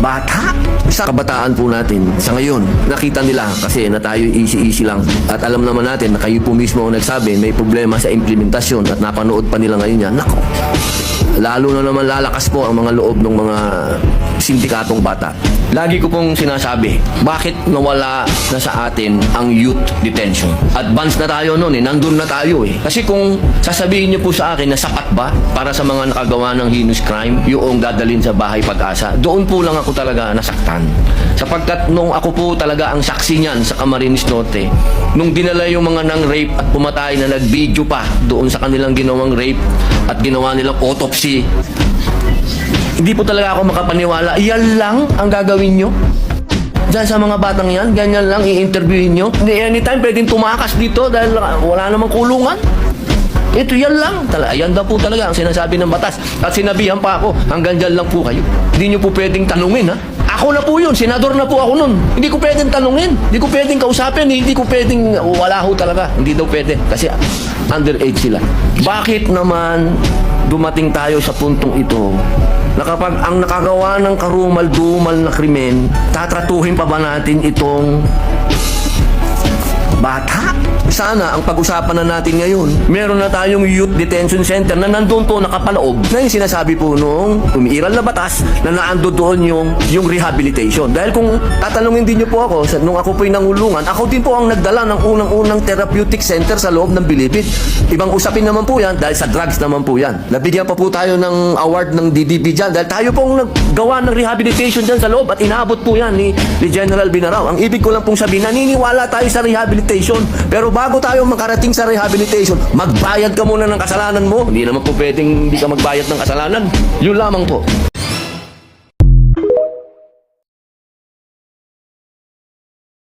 bata. Sa kabataan po natin, sa ngayon, nakita nila kasi na tayo easy-easy lang. At alam naman natin na kayo po mismo ang nagsabi, may problema sa implementasyon at napanood pa nila ngayon yan. Nako, lalo na naman lalakas po ang mga loob ng mga sindikatong bata. Lagi ko pong sinasabi, bakit nawala na sa atin ang youth detention? Advance na tayo noon nandun na tayo Kasi kung sasabihin niyo po sa akin na sapat ba para sa mga nakagawa ng heinous crime, yung dadalhin sa bahay Pag-asa, doon po lang ako talaga nasaktan. Sapagkat nung ako po talaga ang saksi niyan sa Camarines Norte, nung dinala yung mga nang rape at pumatay na nag-video pa doon sa kanilang ginawang rape at ginawa nilang autopsy, hindi po talaga ako makapaniwala. Yan lang ang gagawin nyo? Diyan sa mga batang yan, ganyan lang i-interviewin nyo? Anytime pwedeng tumakas dito dahil wala namang kulungan? Ito yan lang. Yan daw po talaga ang sinasabi ng batas. At sinabihan pa ako, hanggang dyan lang po kayo. Hindi nyo po pwedeng tanungin, ha? Ako na po yun, senador na po ako nun. Hindi ko pwedeng tanungin, hindi ko pwedeng kausapin, hindi ko pwedeng, wala ho talaga. Hindi daw pwede, kasi underage sila. Bakit naman dumating tayo sa puntong ito na kapag ang nakagawa ng karumal-dumal na krimen, tatratuhin pa ba natin itong bata? Sana ang pag-usapan na natin ngayon, meron na tayong youth detention center na nandun po nakapaloob na yung sinasabi po nung umiiral na batas na naando doon yung rehabilitation. Dahil kung tatanungin din niyo po ako, nung ako po'y nangulungan, ako din po ang nagdala ng unang-unang therapeutic center sa loob ng Bilibid. Ibang usapin naman po yan dahil sa drugs naman po yan. Nabigyan pa po tayo ng award ng DDB dyan dahil tayo pong naggawa ng rehabilitation dyan sa loob at inaabot po yan ni General Binarao. Ang ibig ko lang pong sabihin, naniniwala tayo sa rehabilitation, pero bago tayo makarating sa rehabilitation, magbayad ka muna ng kasalanan mo. Hindi naman po pwedeng hindi ka magbayad ng kasalanan. Yun lamang po.